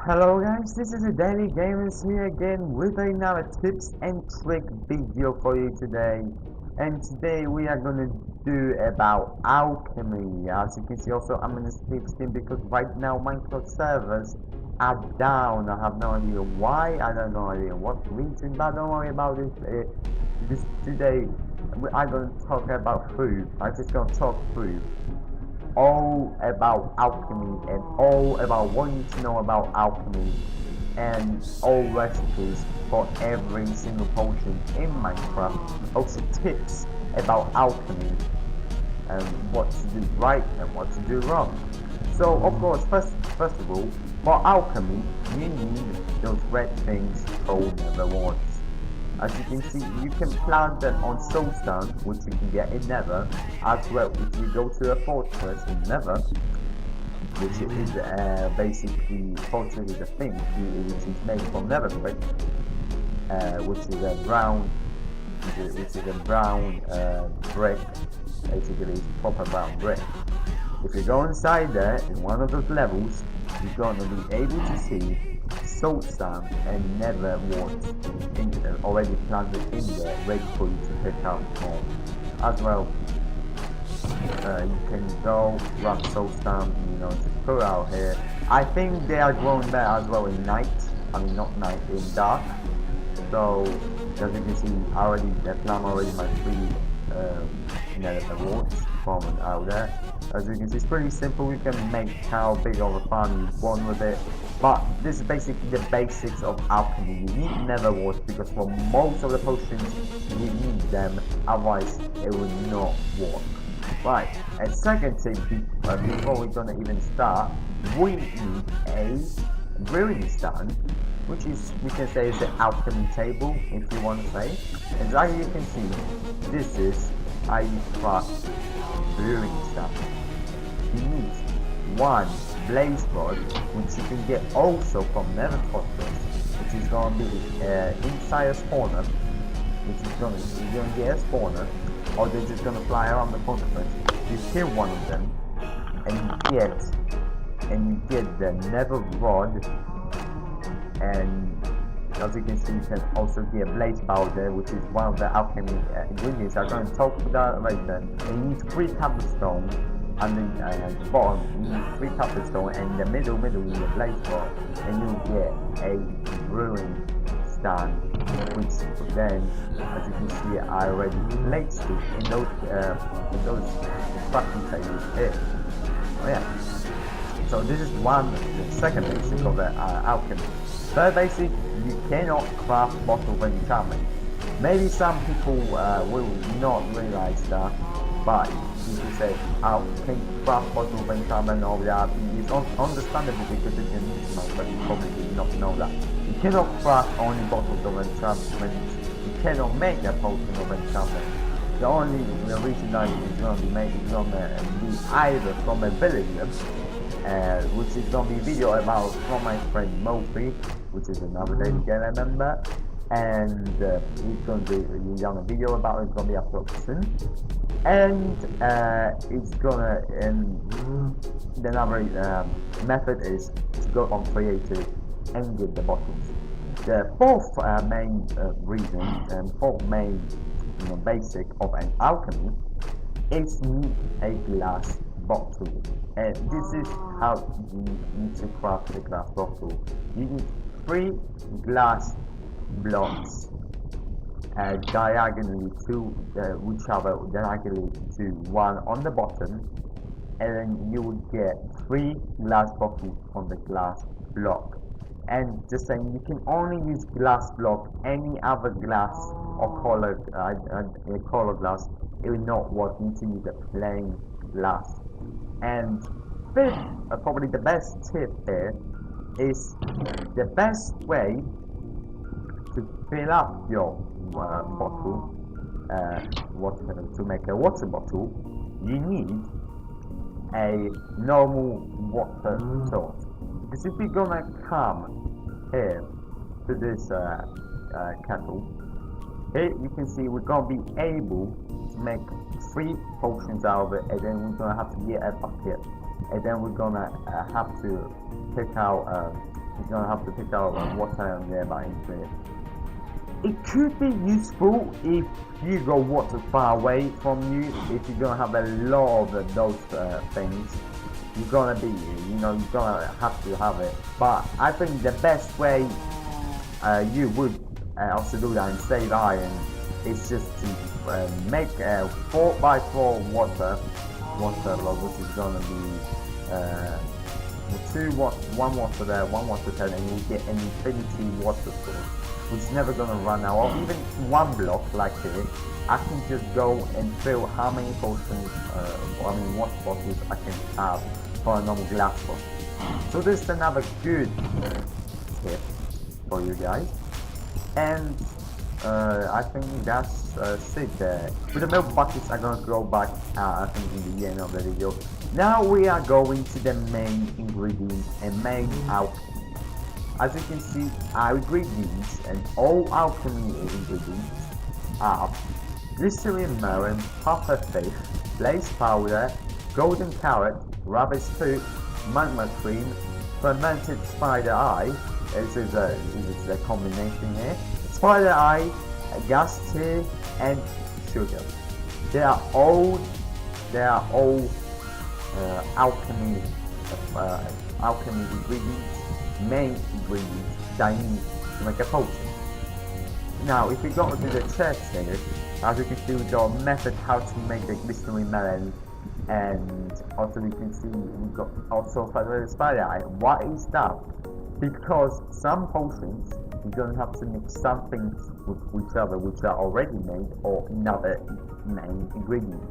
Hello guys, this is a Daily Gamers here again with another tips and trick video for you today. And today we are gonna do about alchemy. As you can see, also I'm gonna skip Steam because right now Minecraft servers are down. I have no idea why. I don't know idea what reason, but don't worry about it. This today I'm gonna talk about food. I'm just gonna talk food all about alchemy and all about what you need to know about alchemy and all recipes for every single potion in Minecraft. Also tips about alchemy and what to do right and what to do wrong. So of course, first of all, for alchemy, you need those red things called nether warts. As you can see, you can plant them on soulstone, which you can get in Nether, as well if you go to a fortress in Nether, which is basically fortress is a thing which is made from nether brick, which is a brown, brick. Basically, it's proper brown brick. If you go inside there in one of those levels, you're gonna be able to see salt sand and nether warts already planted in there, ready for you to pick up more. As well, you can go grab salt sand, just put out here. I think they are grown there as well in night. I mean not night, in dark. So as you can see, I plant already my three nether warts from out there. As you can see, it's pretty simple. You can make how big of a farm you want with it, but this is basically the basics of alchemy. You need nether warts because for most of the potions you need them, otherwise it will not work. Right, and second tip, before we're gonna even start, we need a brewing stand, which is, we can say, is the alchemy table, if you want to say. And as you can see, this is how you craft brewing stand. You need one blaze rod, which you can get also from nether fortress, which is gonna be inside a spawner, which is you're gonna get a spawner, or they're just gonna fly around the fortress. You kill one of them, and you get the nether rod, and as you can see, you can also get blaze powder, which is one of the alchemy ingredients. I'm going to talk about that later. And you need 3 cobblestone, and then at the bottom you need 3 cobblestone, and in the middle you need a blaze rod, and you get a brewing stand, which then, as you can see, I already placed it in those crafting tables here. Oh yeah. So this is the second basic of the alchemy. Third basic, you cannot craft bottle of enchantment. Maybe some people will not realize that, but you can say, how can you craft bottle of enchantment or that? It's understandable because it's an but you probably do not know that. You cannot craft only bottles of enchantment. You cannot make a potion of enchantment. The reason that it's going to be made is going to be either from a villager, which is going to be a video about from my friend Mofi, which is another daily gamer member, and he's going to be a video about it. It's going to be uploaded soon, and it's gonna, and the another method is to go on creative and get the bottles. The fourth main reason and fourth main basic of an alchemy is need a glass bottle, and this is how you need to craft a glass bottle. You need 3 glass blocks diagonally to which other diagonally to one on the bottom, and then you will get 3 glass bottles on the glass block. And just saying, you can only use glass block. Any other glass or color glass, it will not work. You need to use a plain glass. And fifth, probably the best tip here, is the best way to fill up your bottle, to make a water bottle. You need a normal water source. Because if you're gonna come here to this kettle, here you can see we're gonna be able to make 3 potions out of it, and then we're gonna have to get a bucket, and then we're gonna have to pick out You're gonna have to pick out water nearby into it. It could be useful if you go water far away from you. If you're gonna have a lot of those things, you're gonna be, you're gonna have to have it. But I think the best way you would also do that and save iron is just to make a 4x4 water log, which is gonna be one water there, one water there, and you get an infinity water source, which is never gonna run out. Or even one block like this, I can just go and fill how many potions, water bottles I can have for a normal glass bottle. So this is another good tip for you guys. And I think that's it there. With the milk buckets, I'm gonna go back, I think, in the end of the video. Now we are going to the main ingredients and main alchemy. As you can see, our ingredients and all alchemy ingredients are glycerin melon, puffer fish, blaze powder, golden carrot, rabbit's foot, magma cream, fermented spider eye. This is a combination here. Spider eye, gas tea, and sugar. They are all alchemy ingredients, main ingredients that you need to make a potion. Now, if we go to the chest here, as you can see, we got a method how to make the glycerin melon, and also you can see we got also spider eye. Why is that? Because some potions you're going to have to mix some things with each other which are already made, or another main ingredient.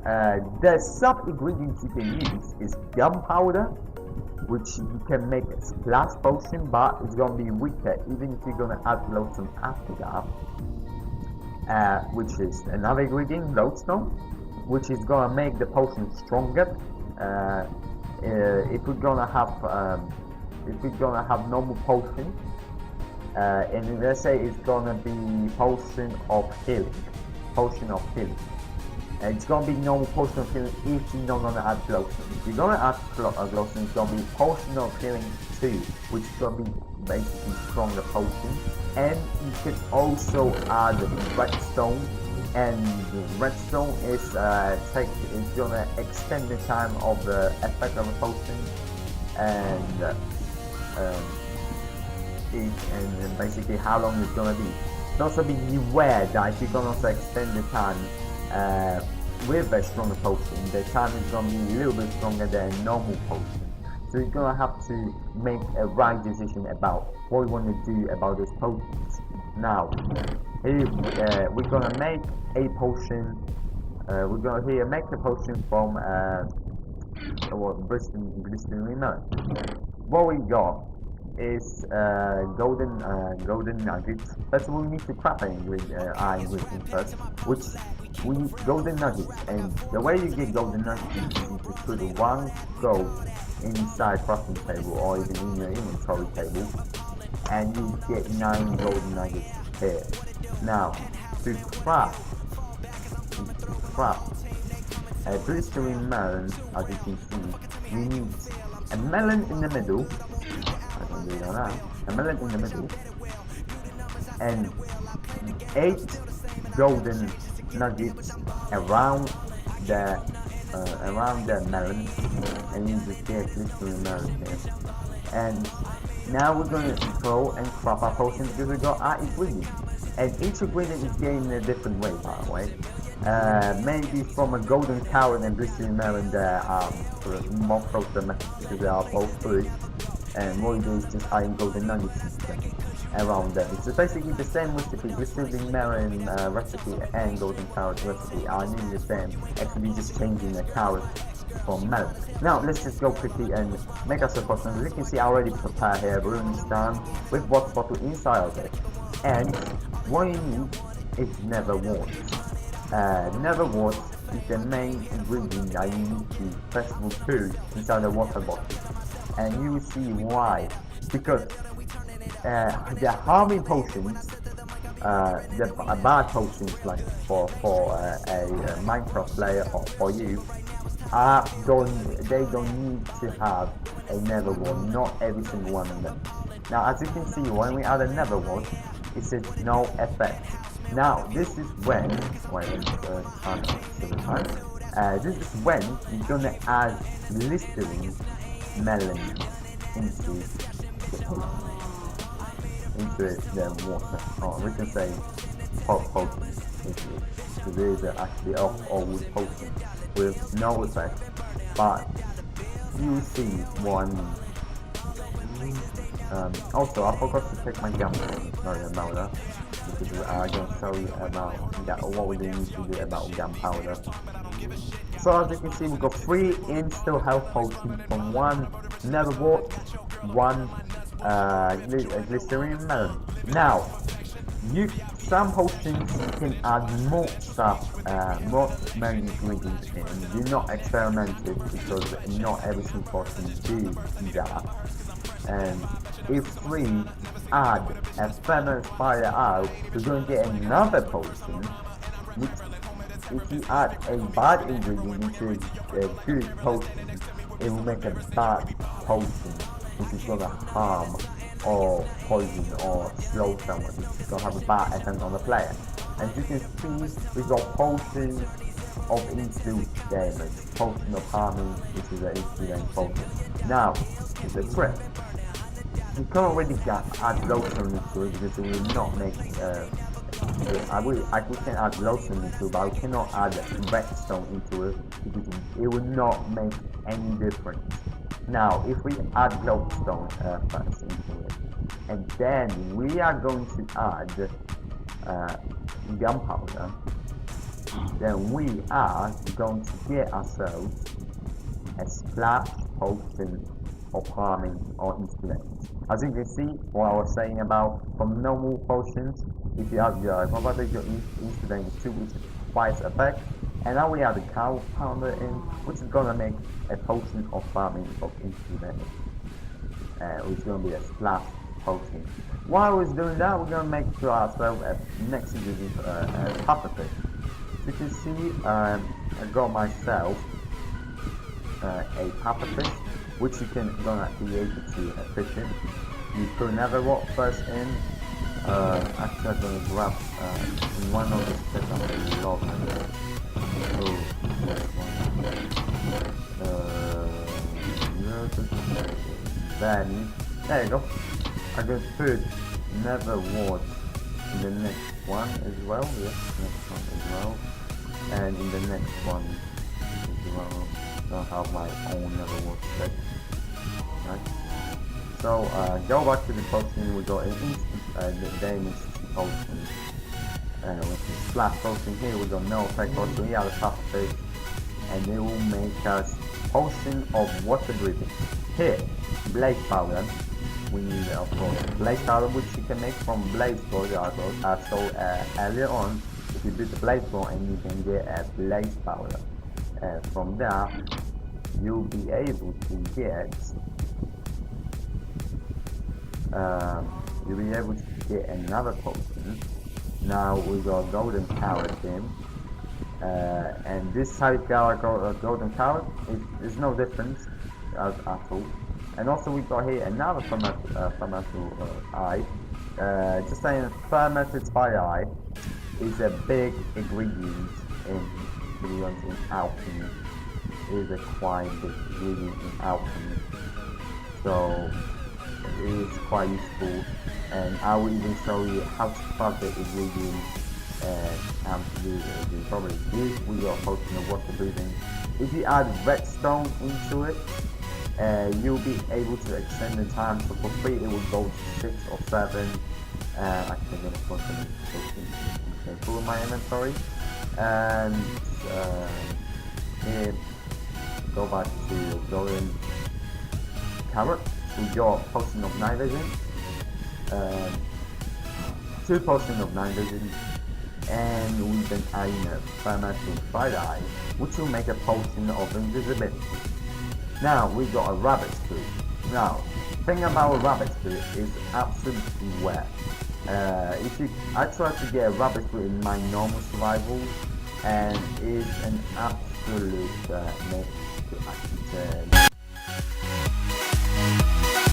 The sub-ingredients you can use is gunpowder, which you can make a splash potion, but it's going to be weaker even if you're going to add lodestone after that. Which is another ingredient, lodestone, which is going to make the potion stronger. If we're going to have normal potion, and let's say it's going to be potion of healing. It's going to be normal potion of healing if you're not going to add glowstone. If you're going to add glowstone, it's going to be potion of healing 2, which is going to be basically stronger potion. And you can also add redstone, and redstone is going to extend the time of the effect of the potion, and basically how long it's going to be. It's also be aware that if you're going to also extend the time with a stronger potion, the time is going to be a little bit stronger than a normal potion. So you're going to have to make a right decision about what you want to do about those potions. Now, here we're going to make a potion. We're going to make a potion from glycerin melon. What we got is golden nuggets. First of all, we need to craft an ingredient first, which we need golden nuggets. And the way you get golden nuggets is you need to put 1 gold inside crafting table, or even in your inventory table, and you get 9 golden nuggets here. Now, to craft a glycerin melon, as you can see, you need a melon in the middle. A melon in the middle, and 8 golden nuggets around the melon, and you just get glycerin melon here. And now we're going to go and craft our potion, because we got our ingredients, and each ingredient is getting in a different way, by the way. Maybe from a golden carrot and glycerin melon, there are more closer methods, because they are both food. And what you do is just adding golden nuggets around them. It's basically the same recipe, glycerin melon recipe and golden carrot recipe are nearly the same, actually just changing the carrot from melon. Now let's just go quickly and make us a potion. As you can see, I already prepared here a brewing stand with water bottle inside of it. And what you need is never wort. Never wort is the main ingredient that you need to first of all put inside the water bottle. And you will see why. Because the harming potions, the bad potions, like for a Minecraft player or for you, they don't need to have a nether wart, not every single one of them. Now, as you can see, when we add a nether wart, it says no effect. Now, this is when, wait, this is when you're gonna add blistering melon into the potion, into the water. Oh, we can say hot potion, because it is actually old potion with no effect, but you see what I mean. Also, I forgot to take my gunpowder. Sorry about that. Because I'm gonna show you about that, what we need to do about gunpowder. So as you can see, we got 3 insta health potions from 1 nether wart, 1 glycerin melon. Now, some potions can add more stuff, more many ingredients in. Do not experiment it, because not every single potion do that. And if we add a ferment fire out, we're going to get another potion, which if you add a bad ingredient into a good potion, it will make a bad potion, which is going to harm or poison or slow someone, which is going to have a bad effect on the player. As you can see, we've got potions of instant damage, potion of harming, which is an instant potion. Now, it's a trick. You can't really add lotion into it, because it will not make I can add lotion into it, but I cannot add redstone into it, because it will not make any difference. Now, if we add glowstone first into it, and then we are going to add gunpowder, then we are going to get ourselves a splash potion of harming or instant. As you can see, what I was saying about from normal potions, if you add your gunpowder, your instant is 2 weeks twice effect, and now we add the gunpowder in, which is gonna make a potion of farming of instant damage, which is gonna be a splash potion. While we're doing that, we're gonna make to ourselves a next ingredient, a pufferfish. As you can see, I got myself a pufferfish, which you can gonna be able to fish in. You put another rock first in. Actually, I'm gonna grab one of the fish on the log. Then there you go. I'm gonna put another wart in the next one as well. Yes, next one as well, and in the next one as well. I have my own nether wart set. Right. So go back to the potion. We got an instant damage potion, with the splash potion here. We got no effect potion. We have a tough fish, and it will make us potion of water breathing. Here, blaze powder. We need, of course, blaze powder, which you can make from blaze board. I saw earlier on. If you do the blaze board, and you can get a blaze powder. From there, you'll be able to get another potion. Now we got golden carrot in, and this type of golden carrot is no difference at all. And also we got here another fermental eye. Just saying, fermented fire eye is a big ingredient in alchemy. It is a quite big ingredient in alchemy, so it is quite useful. And I will even show you how to craft the ingredient and how to do it. Probably this we got potion of water breathing. If you add redstone into it, you'll be able to extend the time. So for free, it will go to 6 or 7. I can get a potion full in my inventory. And here, go back to golden carrot. We got potion of night vision, 2 potions of night vision, and we've been adding a fermented fire eye, which will make a potion of invisibility. Now we got a rabbit food. Now, thing about a rabbit food is absolutely wet. I tried to get a rabbit food in my normal survival, and it's an absolute mess to actually